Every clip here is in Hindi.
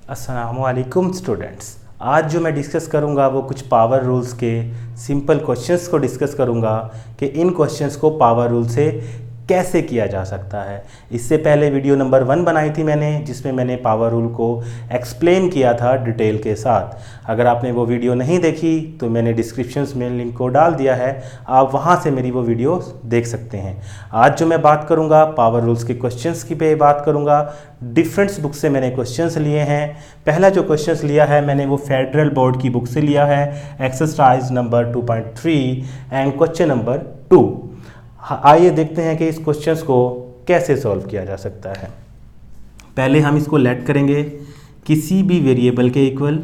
अस्सलामुअलैकुम स्टूडेंट्स। आज जो मैं डिस्कस करूंगा वो कुछ पावर रूल्स के सिंपल क्वेश्चंस को डिस्कस करूंगा कि इन क्वेश्चंस को पावर रूल से कैसे किया जा सकता है। इससे पहले वीडियो नंबर 1 बनाई थी मैंने, जिसमें मैंने पावर रूल को एक्सप्लेन किया था डिटेल के साथ। अगर आपने वो वीडियो नहीं देखी तो मैंने डिस्क्रिप्शंस में लिंक को डाल दिया है, आप वहाँ से मेरी वो वीडियो देख सकते हैं। आज जो मैं बात करूँगा पावर रूल्स के क्वेश्चंस की पे बात करूँगा। डिफरेंट्स बुक से मैंने क्वेश्चंस लिए हैं। पहला जो क्वेश्चंस लिया है मैंने वो फेडरल बोर्ड की बुक से लिया है, exercise number 2.3 and question number 2। आइए देखते हैं कि इस क्वेश्चंस को कैसे सॉल्व किया जा सकता है। पहले हम इसको लेट करेंगे किसी भी वेरिएबल के इक्वल,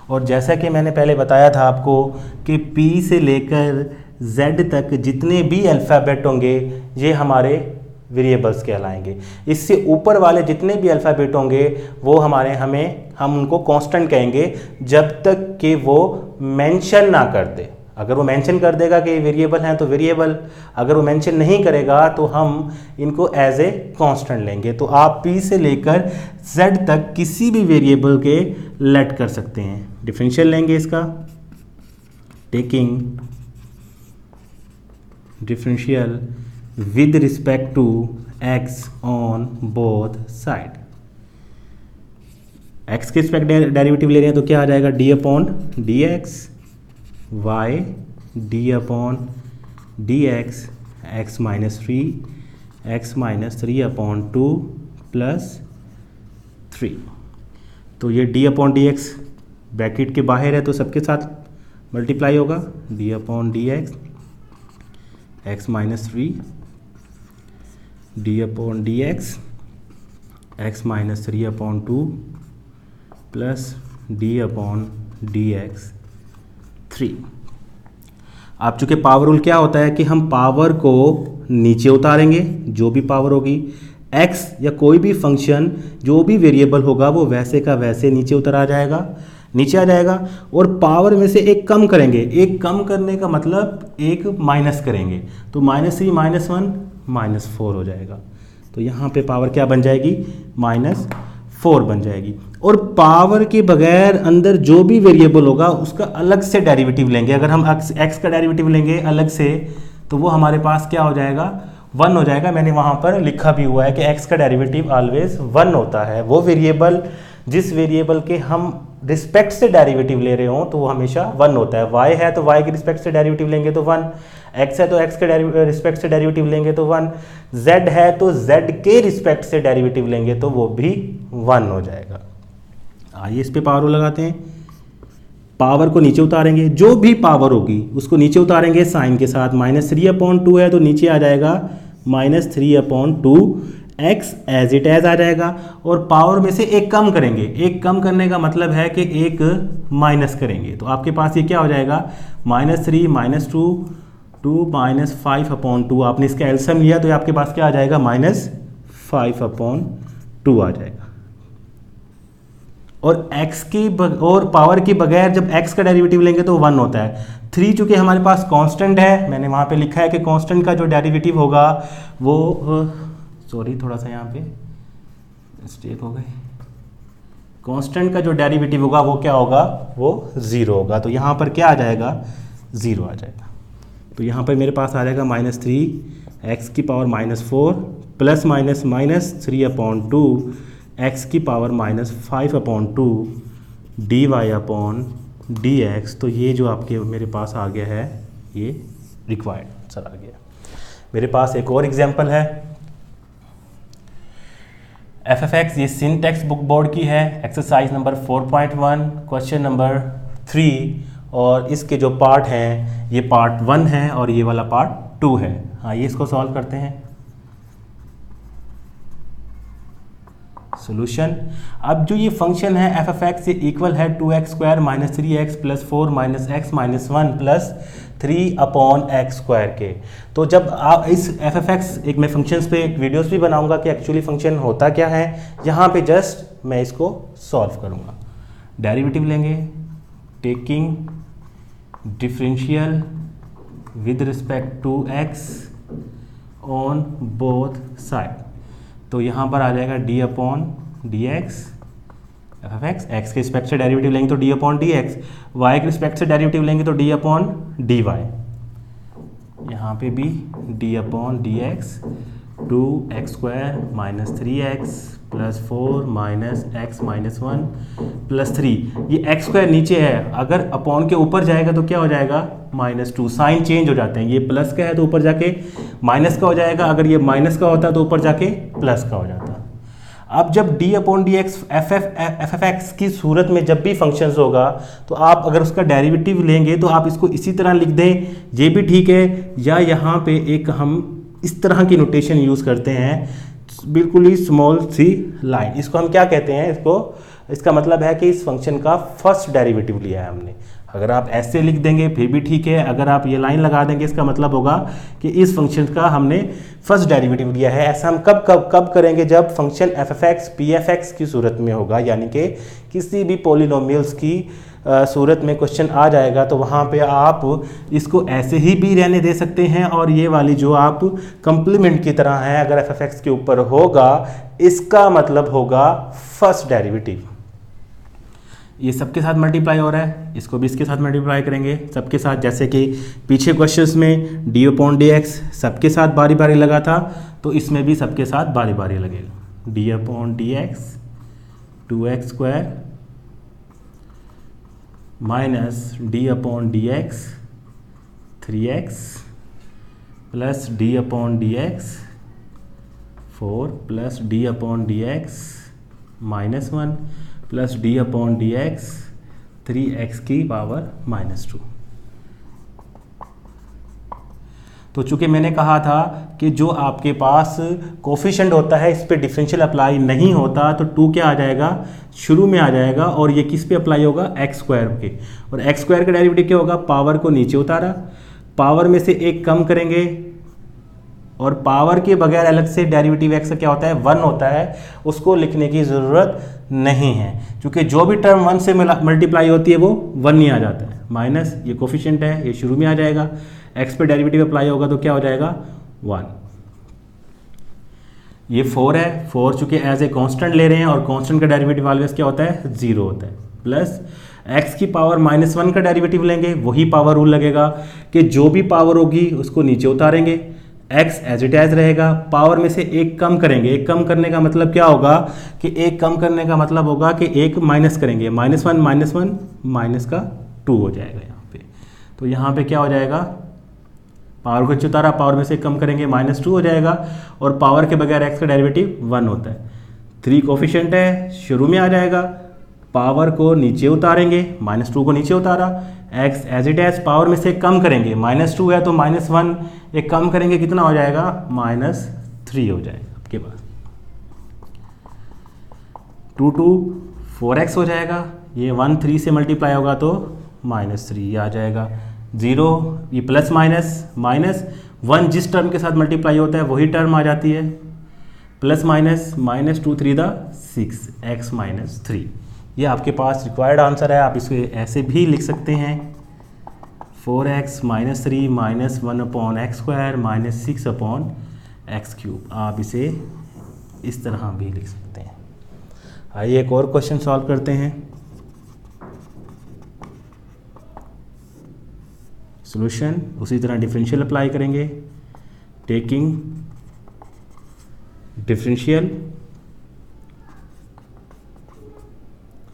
और जैसा कि मैंने पहले बताया था आपको कि P से लेकर Z तक जितने भी अल्फ़ाबेट होंगे ये हमारे वेरिएबल्स कहलाएंगे। इससे ऊपर वाले जितने भी अल्फ़ाबेट होंगे वो हम उनको कांस्टेंट कहेंगे जब तक कि वो मेंशन ना कर दे। अगर वो मेंशन कर देगा कि वेरिएबल हैं तो वेरिएबल, अगर वो मेंशन नहीं करेगा तो हम इनको एज ए कांस्टेंट लेंगे। तो आप P से लेकर Z तक किसी भी वेरिएबल के लेट कर सकते हैं। डिफरेंशियल लेंगे इसका, taking differential with respect to x on both side. x के रिस्पेक्ट डेरिवेटिव ले रहे हैं तो क्या आ जाएगा, d upon d x, y d upon d x, x minus three upon 2 plus 3। तो ये d upon d x bracket के बाहर है तो सबके साथ मल्टीप्लाई होगा, d upon d x, x minus 3 d upon d x, x minus 3 upon 2 plus d upon d x 3। आप चूँकि पावर रूल क्या होता है कि हम पावर को नीचे उतारेंगे, जो भी पावर होगी x या कोई भी फंक्शन जो भी वेरिएबल होगा वो वैसे का वैसे नीचे आ जाएगा, और पावर में से एक कम करेंगे। एक कम करने का मतलब एक माइनस करेंगे, तो -3 -1 -4 हो जाएगा। तो यहाँ पे पावर क्या बन जाएगी, -4 बन जाएगी। और पावर के बगैर अंदर जो भी वेरिएबल होगा उसका अलग से डेरिवेटिव लेंगे। अगर हम x का डेरिवेटिव लेंगे अलग से तो वो हमारे पास क्या हो जाएगा, 1 हो जाएगा। मैंने वहाँ पर लिखा भी हुआ है कि x का डेरिवेटिव ऑलवेज 1 होता है। वो वेरिएबल जिस वेरिएबल के हम रिस्पेक्ट से डेरिवेटिव ले रहे हो तो वो हमेशा 1 होता है। y है तो y के रिस्पेक्ट से डेरिवेटिव लेंगे तो 1, x है तो x के रिस्पेक्ट से डेरिवेटिव लेंगे तो 1, z है तो z के रिस्पेक्ट से डेरिवेटिव लेंगे तो वो भी 1 हो जाएगा। आइए इस पे पावर रूल लगाते हैं। पावर को नीचे उतारेंगे, जो भी पावर होगी उसको नीचे उतारेंगे साइन के साथ। -3 अपॉन 2 है तो नीचे आ जाएगा -3 upon 2, x as it as आ जाएगा। और पावर में से एक कम करेंगे, एक कम करने का मतलब है कि एक माइनस करेंगे। तो आपके पास ये क्या हो जाएगा, -3 -2 2 -5 अपॉन 2। आपने इसका एलसीएम लिया तो आपके पास क्या आ जाएगा, -5 अपॉन 2 आ जाएगा। और x की और पावर के बगैर जब x का डेरिवेटिव लेंगे तो 1 होता है। 3 चूँकि हमारे पास कांस्टेंट है, मैंने वहाँ पे लिखा है कि कांस्टेंट का जो डेरिवेटिव होगा वो सॉरी थोड़ा सा यहाँ पे मिस्टेक हो गई। कांस्टेंट का जो डेरिवेटिव होगा वो क्या होगा, वो 0 होगा। तो यहाँ पर क्या आ जाएगा, 0 आ जाएगा। तो यहाँ पर मेरे पास आ जाएगा -3 x की पावर -4 प्लस -3 अपॉन 2 x की power -5 upon 2 dy upon dx। तो ये जो आपके मेरे पास आ गया है ये रिक्वायर्ड आंसर आ गया। मेरे पास एक और एग्जांपल है। FFX ये सिन टेक्स्ट बुक बोर्ड की है, एक्सरसाइज नंबर 4.1 क्वेश्चन नंबर 3। और इसके जो पार्ट हैं ये पार्ट 1 है और ये वाला पार्ट 2 है। आइए इसको सॉल्व करते हैं। सोल्यूशन, अब जो ये फंक्शन है FFX ये इक्वल है 2x square -3x plus 4 -x -1 plus 3 upon x square के। तो जब आप इस FFX एक मैं फंक्शंस पे एक वीडियोस भी बनाऊंगा कि एक्चुअली फंक्शन होता क्या है। यहाँ पे जस्ट मैं इसको सॉल्व करूँगा। डेरिवेटिव लेंगे, taking differential with respect to x on both side. तो यहाँ पर आ जाएगा d upon d x f f x, x के रिस्पेक्ट से डेरिवेटिव लेंगे तो d upon d x, y के रिस्पेक्ट से डेरिवेटिव लेंगे तो डी अपॉन डी वाई। यहाँ पे भी d upon d x 2x² minus 3x plus 4 minus x minus 1 plus 3। ये x² नीचे है, अगर अपॉन के ऊपर जाएगा तो क्या हो जाएगा -2, साइन चेंज हो जाते हैं। ये प्लस का है तो ऊपर जाके माइनस का हो जाएगा, अगर ये माइनस का होता है तो ऊपर जाके प्लस का हो जाता है। अब जब d upon d x f f x की सूरत में जब भी फंक्शंस होगा तो आप अगर उसका डेरिवेटिव लेंगे तो आप इसको इसी तरह लिख दें, ये भी ठीक है। या यहाँ पे एक हम इस तरह की नोटेशन यूज़ करते हैं, बिल्कुल ही स्मॉल सी लाइन, इसको हम क्या कहते हैं, इसका मतलब है कि इस फंक्शन का फर्स्ट डेरिवेटिव लिया है हमने। अगर आप ऐसे लिख देंगे फिर भी ठीक है, अगर आप ये लाइन लगा देंगे इसका मतलब होगा कि इस फंक्शन का हमने फर्स्ट डेरिवेटिव लिया है। ऐसा हम कब करेंगे, जब function F f x P F x की सूरत में होगा, यानी कि किसी भी पॉलिनोमियल्स की सूरत में क्वेश्चन आ जाएगा तो वहाँ पे आप इसको ऐसे ही भी रहने दे सकते हैं, और ये वाली जो आप कंप्लीमेंट की तरह है अगर एफ एफ एक्स के ऊपर होगा इसका मतलब होगा फर्स्ट डेरिवेटिव। ये सबके साथ मल्टीप्लाई हो रहा है, इसको भी इसके साथ मल्टीप्लाई करेंगे सबके साथ, जैसे कि पीछे क्वेश्चंस में डी अपॉन डी एक्स सबके साथ बारी बारी लगा था, तो इसमें भी सबके साथ बारी बारी लगेगा। D upon d x 2x² minus D upon d x 3x plus D upon d x 4 plus D upon d x -1 plus D upon d x 3x की पावर -2। तो चूंकि मैंने कहा था कि जो आपके पास कोफिशिएंट होता है इस पे डिफरेंशियल अप्लाई नहीं होता, तो 2 क्या आ जाएगा, शुरू में आ जाएगा, और ये किस पे अप्लाई होगा, x² के। और x² का डेरिवेटिव क्या होगा, पावर को नीचे उतारा, पावर में से एक कम करेंगे, और पावर के बगैर अलग से डेरिवेटिव x का क्या होता है, 1 होता है, उसको लिखने की ज़रूरत नहीं है, क्योंकि जो भी टर्म 1 से मल्टीप्लाई होती है वो 1 ही आ जाता है। माइनस ये कोफिशिएंट है, ये शुरू में आ जाएगा, x पे डेरिवेटिव अप्लाई होगा तो क्या हो जाएगा 1। ये 4 है, 4 चूंकि एज ए कांस्टेंट ले रहे हैं और कांस्टेंट का डेरिवेटिव ऑलवेज क्या होता है, 0 होता है। प्लस x की पावर -1 का डेरिवेटिव लेंगे, वही पावर रूल लगेगा कि जो भी पावर होगी उसको नीचे उतारेंगे, x एज इट एज रहेगा, पावर में से एक कम करेंगे। एक कम करने का मतलब क्या होगा कि एक कम करने का मतलब होगा कि एक माइनस करेंगे, -1 माइनस का 2 हो जाएगा यहाँ पे। तो यहाँ पे क्या हो जाएगा, पावर को उतारा, पावर में से कम करेंगे -2 हो जाएगा, और पावर के बगैर x का डेरिवेटिव 1 होता है। 3 कोफिशिएंट है, शुरू में आ जाएगा, पावर को नीचे उतारेंगे, -2 को नीचे उतारा, x as it as, power में से कम करेंगे, -2 है तो -1 एक कम करेंगे, कितना हो जाएगा, -3 हो जाएगा आपके पास। 2 4x हो जाएगा, ये 1 3 से मल्टीप्लाई होगा तो -3 आ जाएगा। 0 ये प्लस माइनस 1 जिस टर्म के साथ मल्टीप्लाई होता है वही टर्म आ जाती है, प्लस -2 3 6 x -3। ये आपके पास रिक्वायर्ड आंसर है, आप इसे ऐसे भी लिख सकते हैं, 4x -3 -1 upon x² -6 upon x³। आप इसे इस तरह भी लिख सकते हैं। आइए एक और क्वेश्चन सॉल्व करते हैं। सॉल्यूशन उसी तरह डिफरेंशियल अप्लाई करेंगे, taking differential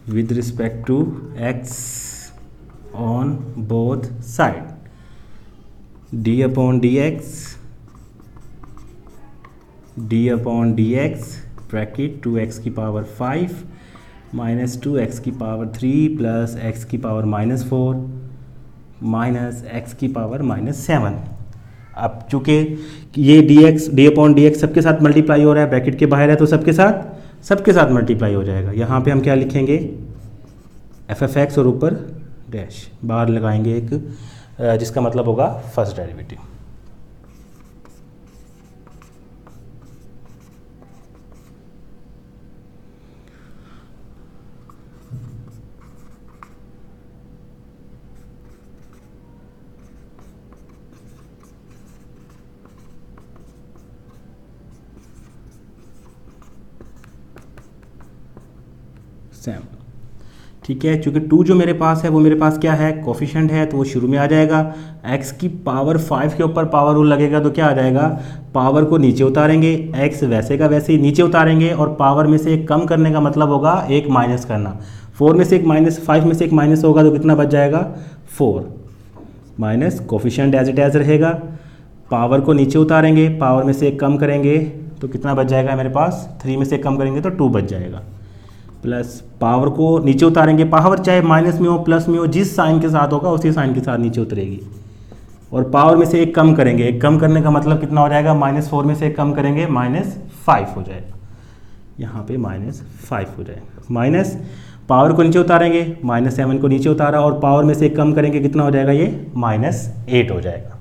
with respect to x on both side, d upon dx bracket 2x की पावर 5 माइनस 2x की पावर 3 प्लस x की पावर -4 माइनस x की पावर -7। अब चूँकि ये डी अपॉन डी एक्स सबके साथ मल्टीप्लाई हो रहा है, ब्रैकेट के बाहर है तो सबके साथ मल्टीप्लाई हो जाएगा। यहाँ पे हम क्या लिखेंगे, एफ एफ एक्स और ऊपर डैश, बाहर लगाएंगे एक, जिसका मतलब होगा फर्स्ट डेरिवेटिव। 7। ठीक है, चूँकि 2 जो मेरे पास है वो मेरे पास क्या है, कोफिशिएंट है, तो वो शुरू में आ जाएगा। x की पावर 5 के ऊपर पावर रूल लगेगा तो क्या आ जाएगा, पावर को नीचे उतारेंगे, x वैसे का वैसे ही नीचे उतारेंगे और पावर में से एक कम करने का मतलब होगा एक माइनस करना। 4 में से एक माइनस, 5 में से एक माइनस होगा तो कितना बच जाएगा, 4 minus coefficient as it as रहेगा। पावर को नीचे उतारेंगे, पावर में से एक कम करेंगे तो कितना बच जाएगा मेरे पास, 3 में से एक कम करेंगे तो 2 बच जाएगा। प्लस पावर को नीचे उतारेंगे, पावर चाहे माइनस में हो प्लस में हो, जिस साइन के साथ होगा उसी साइन के साथ नीचे उतरेगी। और पावर में से एक कम करेंगे, एक कम करने का मतलब कितना हो जाएगा, -4 में से एक कम करेंगे -5 हो जाएगा, यहाँ पे -5 हो जाएगा। माइनस पावर को नीचे उतारेंगे, -7 को नीचे उतारा और पावर में से एक कम करेंगे, कितना हो जाएगा ये, -8 हो जाएगा।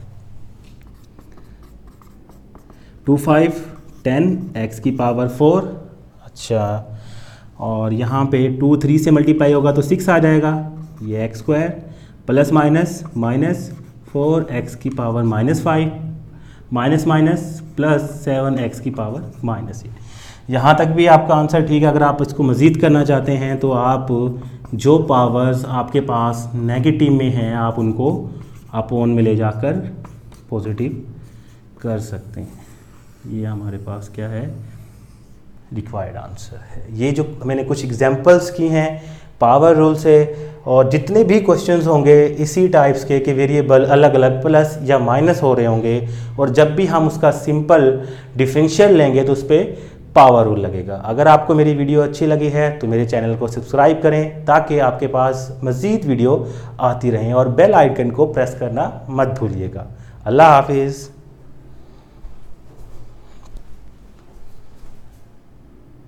2 5 10 x की पावर 4। अच्छा, और यहाँ पे 2 3 से मल्टीप्लाई होगा तो 6 आ जाएगा, ये x² प्लस माइनस -4 x की power -5 minus minus plus 7 x की पावर -8। यहाँ तक भी आपका आंसर ठीक है। अगर आप इसको मज़ीद करना चाहते हैं तो आप जो पावर्स आपके पास नेगेटिव में हैं आप उनको अपोन में ले जाकर पॉजिटिव कर सकते हैं। ये हमारे पास क्या है, रिक्वायर्ड आंसर है। ये जो मैंने कुछ एग्जांपल्स की हैं पावर रूल से, और जितने भी क्वेश्चंस होंगे इसी टाइप्स के कि वेरिएबल अलग अलग प्लस या माइनस हो रहे होंगे, और जब भी हम उसका सिंपल डिफरेंशियल लेंगे तो उस पर पावर रूल लगेगा। अगर आपको मेरी वीडियो अच्छी लगी है तो मेरे चैनल को सब्सक्राइब करें ताकि आपके पास मज़ीद वीडियो आती रहें, और बेल आइकन को प्रेस करना मत भूलिएगा। अल्लाह हाफिज़।